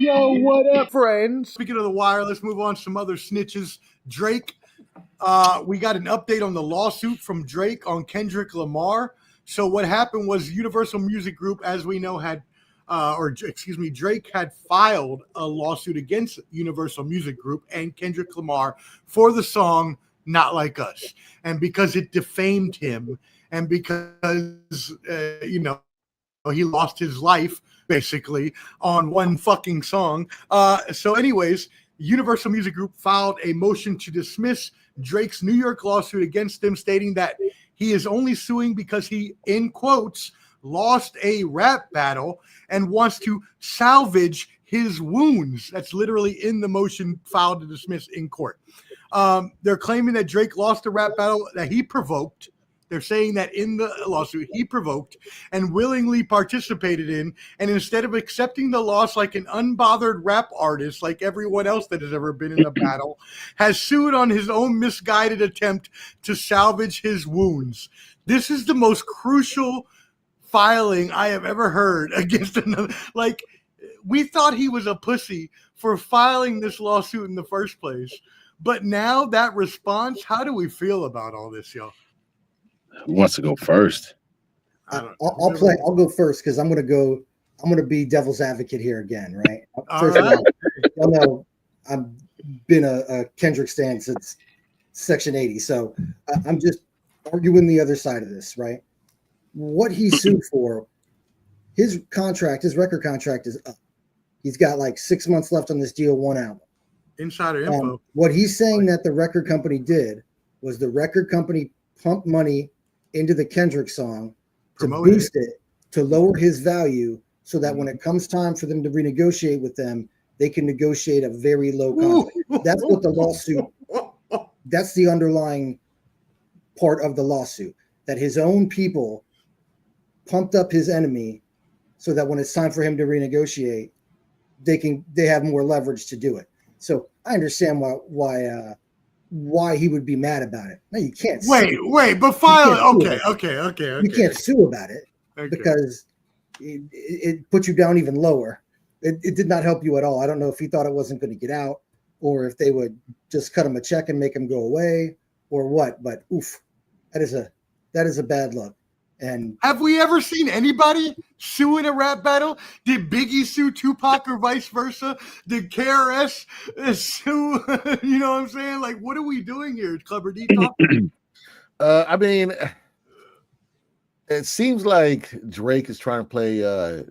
Yo, what up, friends? Speaking of The Wire, let's move on to some other snitches. Drake, we got an update on the lawsuit from Drake on Kendrick Lamar. So what happened was Universal Music Group, as we know, Drake had filed a lawsuit against Universal Music Group and Kendrick Lamar for the song Not Like Us. And because it defamed him and because, he lost his life basically on one fucking song. So anyways, Universal Music Group filed a motion to dismiss Drake's New York lawsuit against him, stating that he is only suing because he, in quotes, lost a rap battle and wants to salvage his wounds. That's literally in the motion filed to dismiss in court. They're claiming that Drake lost a rap battle that he provoked. They're saying that in the lawsuit he provoked and willingly participated in, and instead of accepting the loss like an unbothered rap artist like everyone else that has ever been in a battle, has sued on his own misguided attempt to salvage his wounds. This is the most crucial filing I have ever heard against another. Like, we thought he was a pussy for filing this lawsuit in the first place. But now that response, how do we feel about all this, y'all? Who wants to go first? I'll go first because I'm gonna be devil's advocate here again, right? First All right. y'all know I've been a Kendrick stan since Section 80, so I'm just arguing the other side of this, right? What he sued for, his record contract is up. He's got like 6 months left on this deal, one album. Insider info. What he's saying that the record company did was the record company pumped money into the Kendrick song to boost it, to lower his value, so that when it comes time for them to renegotiate with them, they can negotiate a very low contract. That's what the lawsuit, that's the underlying part of the lawsuit, that his own people pumped up his enemy so that when it's time for him to renegotiate, they have more leverage to do it. So I understand why he would be mad about it. No, you can't. But file. Okay. You can't sue about it because it put you down even lower. It did not help you at all. I don't know if he thought it wasn't going to get out, or if they would just cut him a check and make him go away, or what. But oof, that is a bad look. And have we ever seen anybody sue in a rap battle? Did Biggie sue Tupac or vice versa? Did KRS sue? You know what I'm saying? Like, what are we doing here, Clever D? I mean, it seems like Drake is trying to play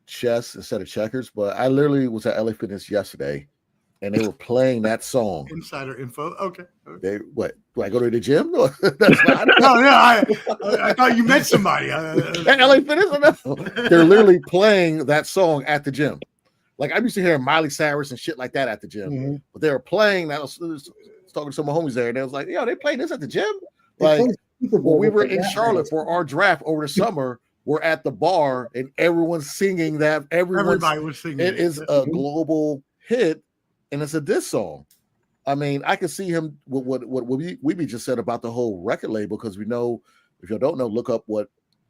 chess instead of checkers. But I literally was at LA Fitness yesterday, and they were playing that song. Insider info. Okay. What? Do I go to the gym? No, I thought you met somebody. At LA Fitness? No. They're literally playing that song at the gym. Like, I'm used to hearing Miley Cyrus and shit like that at the gym. But they were playing that. I was talking to some of my homies there, and they was like, yo, they playing this at the gym? Like, when we were in Charlotte for our draft over the summer, we're at the bar, and everyone's singing that. Everybody was singing. It is a global hit. And it's a diss song. I mean, I can see him what we just said about the whole record label, because we know, if you don't know, look up what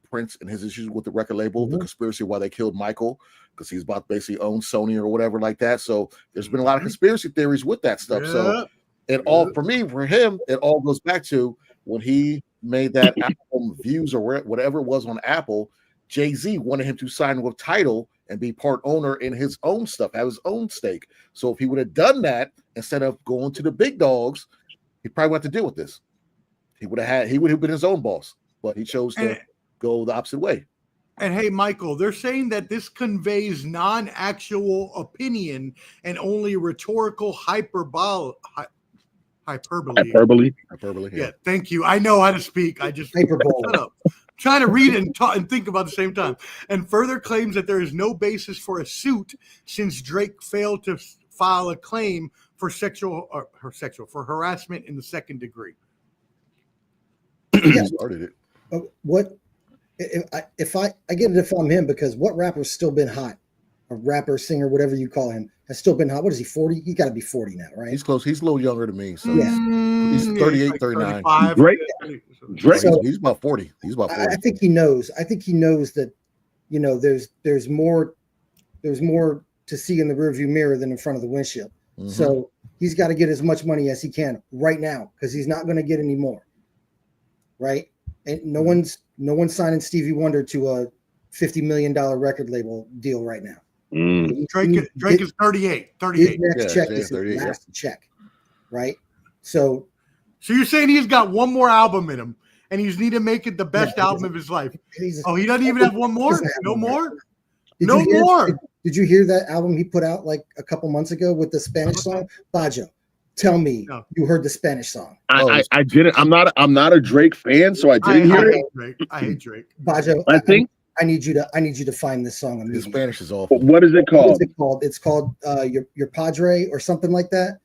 Prince and his issues with the record label, the conspiracy why they killed Michael, because he's about to basically own Sony or whatever like that. So there's been a lot of conspiracy theories with that stuff. Yeah. So it all, for him, it all goes back to when he made that album Views or whatever it was on Apple. Jay-Z wanted him to sign with Tidal and be part owner in his own stuff, have his own stake. So if he would have done that instead of going to the big dogs, he probably would have to deal with this. He would have been his own boss, but he chose to go the opposite way. And hey, Michael, they're saying that this conveys non-actual opinion and only rhetorical hyperbole. Hyperbole. Yeah, thank you. I know how to speak. I just shut up. Trying to read and talk and think about the same time. And further claims that there is no basis for a suit since Drake failed to file a claim for harassment in the second degree. Yeah. Started it. What if I get it if I'm him, because what rapper's still been hot? A rapper, singer, whatever you call him, has still been hot. What is he, 40? He got to be 40 now, right? He's close. He's a little younger than me. So yeah. He's 38, like 39. Drake. So he's about 40. He's about 40. I think he knows. I think he knows that, there's more to see in the rearview mirror than in front of the windshield. So he's got to get as much money as he can right now because he's not going to get any more. Right? And no one's signing Stevie Wonder to a $50 million record label deal right now. Drake is 38. His next check is his last check. Right? So you're saying he's got one more album in him and he's need to make it the best album of his life. He doesn't even have one more? No more? No more. Did you hear that album he put out like a couple months ago with the Spanish song? Bayo, tell me you heard the Spanish song. I didn't. I'm not a Drake fan, so I didn't hear it. I hate Drake. Bayo, I think I need you to find this song. The Spanish is awful. What is it called? It's called your Padre or something like that.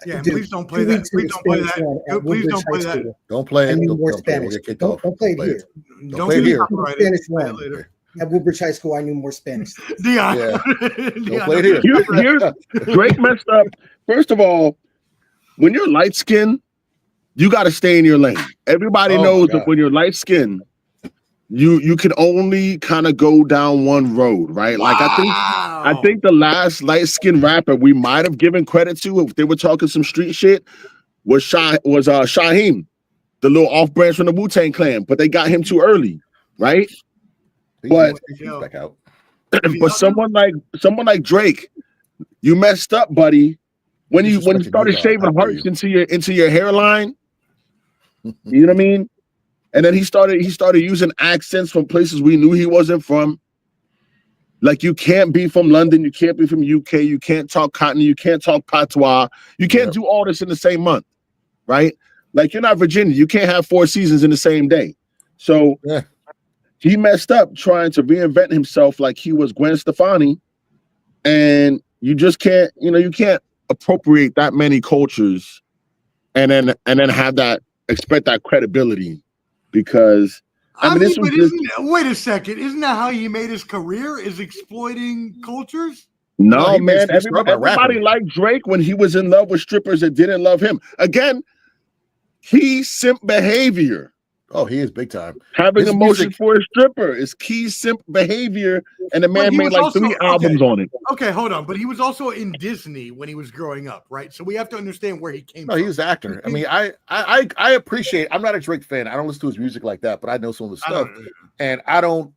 Yeah, dude, please don't play that. Please don't play that. Please don't play that. Don't play it. Don't play it here. Don't play it here. Spanish one. At Woodbridge High School, I knew more Spanish. Dion. Yeah. Don't play it here. Here's Drake messed up. First of all, when you're light skinned, you got to stay in your lane. Everybody knows that when you're light skinned, you can only kind of go down one road, right? Wow. Like I think the last light skinned rapper we might have given credit to if they were talking some street shit was Shaheem, the little off branch from the Wu-Tang Clan, but they got him too early, right? But someone like Drake, you messed up, buddy. When you started shaving hearts into your hairline, you know what I mean? And then he started using accents from places we knew he wasn't from. Like you can't be from London, you can't be from UK, you can't talk Cockney, you can't talk Patois, you can't do all this in the same month, right? Like you're not Virginia, you can't have 4 seasons in the same day. So he messed up trying to reinvent himself like he was Gwen Stefani, and you just can't, you can't appropriate that many cultures and then have that expect that credibility because wait a second, isn't that how he made his career? Is exploiting cultures? No, man. Everybody liked Drake when he was in love with strippers that didn't love him. Again, key simp behavior. Oh, he is big time. Having emotion for a stripper is key simp behavior, and the man made like 3 albums on it. Okay, hold on. But he was also in Disney when he was growing up, right? So we have to understand where he came from. No, he was an actor. I mean, I appreciate. I'm not a Drake fan. I don't listen to his music like that, but I know some of the stuff, and I don't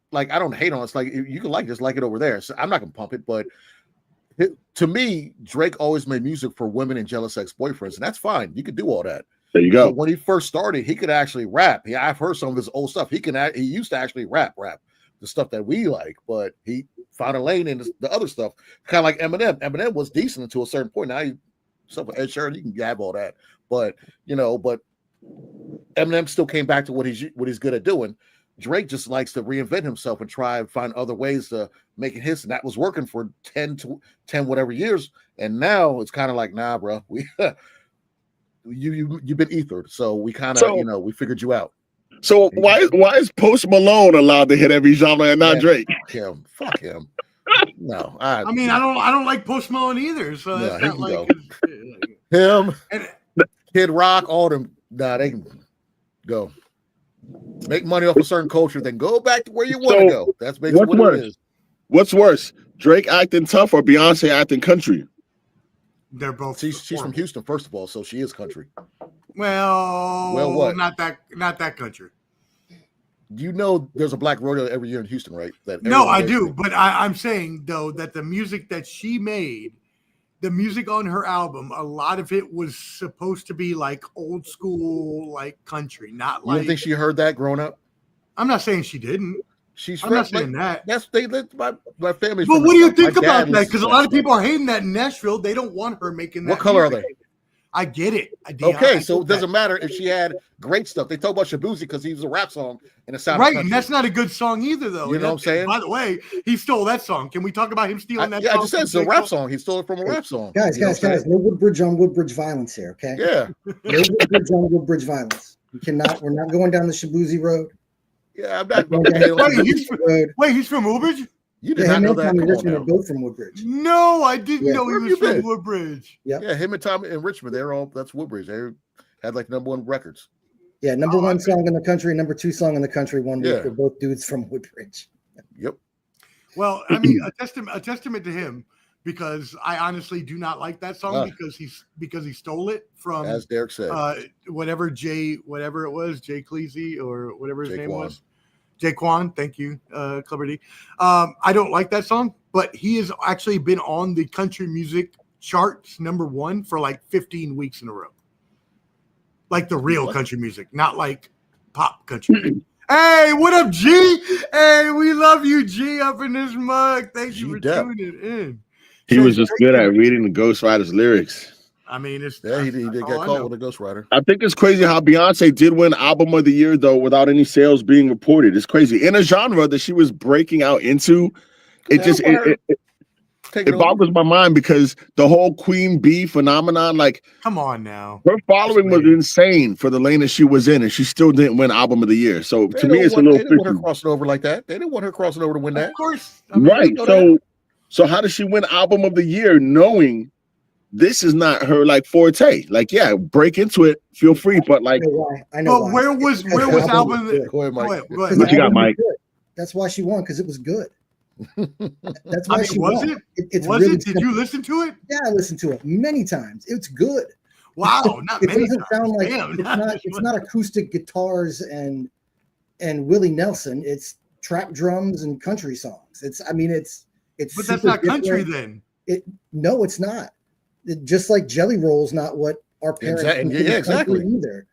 hate on it. It's like you can just like it over there. So I'm not gonna pump it, but to me, Drake always made music for women and jealous ex-boyfriends, and that's fine. You could do all that. There you go. But when he first started, he could actually rap. Yeah, I've heard some of his old stuff. He used to actually rap the stuff that we like, but he found a lane in the other stuff. Kind of like Eminem. Eminem was decent until a certain point. Now stuff with Ed Sheeran, you can have all that, but Eminem still came back to what he's good at doing. Drake just likes to reinvent himself and try and find other ways to make it his, and that was working for 10 whatever years. And now it's kind of like, nah, bro, you've been ethered, so we kind of we figured you out. So why is Post Malone allowed to hit every genre and not Drake? Fuck him. No, I don't like Post Malone either. So that's not like him, Kid Rock, all them. Nah, they can go make money off a certain culture, then go back to where you want to go. That's basically what it is. What's worse, Drake acting tough or Beyonce acting country? They're both. She's from Houston, first of all, so she is country. Well, what? Not that country. You know, there's a black rodeo every year in Houston, right? No, I do, but I'm saying though that the music that she made, the music on her album, a lot of it was supposed to be like old school, like country, not like. You don't think she heard that growing up? I'm not saying she didn't. I'm not saying that. That's my family. But what do you think about that? Because a lot of people are hating that in Nashville. They don't want her making that. What color are they? I get it. Okay, so it doesn't matter if she had great stuff. They talk about Shabuzi because he was a rap song and it sounded right, country. And that's not a good song either, though. You know what I'm saying? By the way, he stole that song. Can we talk about him stealing that song? I just said it's a rap song. He stole it from a rap song. Guys, no Woodbridge on Woodbridge violence here, okay? Yeah. No Woodbridge on Woodbridge violence. We're not going down the Shabuzi road. Yeah, I'm not. Wait, he's from Woodbridge? You did not know that. Tommy Richmond are both from Woodbridge. No, I didn't know he was from Woodbridge. Yeah, him and Tommy and Richmond, that's Woodbridge. They had like #1 records. Yeah, number one song in the country, number 2 song in the country 1 week. They're both dudes from Woodbridge. Yep. Well, I mean, a testament to him, because I honestly do not like that song because he stole it from, as Derek said, whatever it was, Jay Cleese or whatever his name was. Jaquan, thank you, Clever D. I don't like that song, but he has actually been on the country music charts #1 for like 15 weeks in a row. Like the real country music, not like pop country. Hey, what up, G? Hey, we love you, G, up in this mug. Thank you for tuning in. He was just good at reading the Ghost Rider's lyrics. I mean, he did get caught with a Ghost Rider. I think it's crazy how Beyonce did win Album of the Year, though, without any sales being reported. It's crazy. In a genre that she was breaking out into, it boggles my mind because the whole Queen Bee phenomenon, like, come on now. Her following was insane for the lane that she was in, and she still didn't win Album of the Year. So to me, it's a little They didn't want her crossing over like that. They didn't want her crossing over to win that. Of course. I mean, right. So how does she win Album of the Year knowing this is not her like forte? Like, yeah, break into it, feel free, but like, I know why. Where was Album? Go ahead, Mike. Go ahead. What you got, Mike? That's why she won, because it was good. That's why she was won. It? Was it? Did you listen to it? Yeah, I listened to it many times. It's good. Wow, not it many doesn't times. sound like Damn, it's not acoustic guitars and Willie Nelson. It's trap drums and country songs. It's but that's not country then. No, it's not. Just like Jelly Roll's not what our parents exactly either.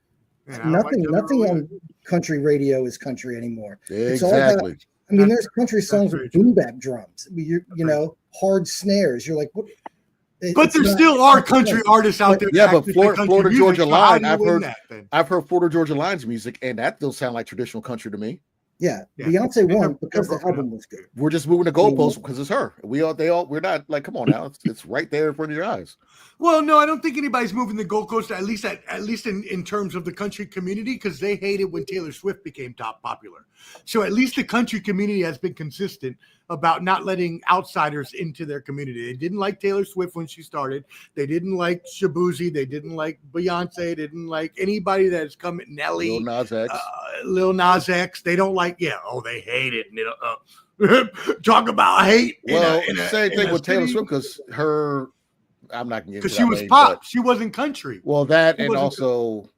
Man, nothing on country radio is country anymore. It's all Exactly. about, I mean, there's country songs with boom bap drums. You know, hard snares. You're like, what? But there still are country artists out there. Yeah, but Florida Georgia Line, I've heard Florida Georgia Line's music, and that still sound like traditional country to me. Yeah, Beyonce won because the album was good. We're just moving the goalposts because it's her. We're not like, come on now, it's right there in front of your eyes. Well, no, I don't think anybody's moving the goalpost. At least in terms of the country community, because they hated when Taylor Swift became popular. So at least the country community has been consistent about not letting outsiders into their community. They didn't like Taylor Swift when she started. They didn't like Shabuzi. They didn't like Beyonce. They didn't like anybody that has come. Nelly, Lil Nas X. They don't like. Yeah. Oh, they hate it. Talk about hate. Well, same thing with Taylor Swift because her. I'm not gonna get because she was pop. She wasn't country. Well, that and also,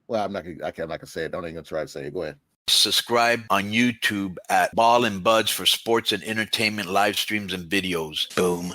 well, I'm not gonna say it. Don't even gonna try to say it. Go ahead. Subscribe on YouTube at Ball and Buds for sports and entertainment live streams and videos. Boom.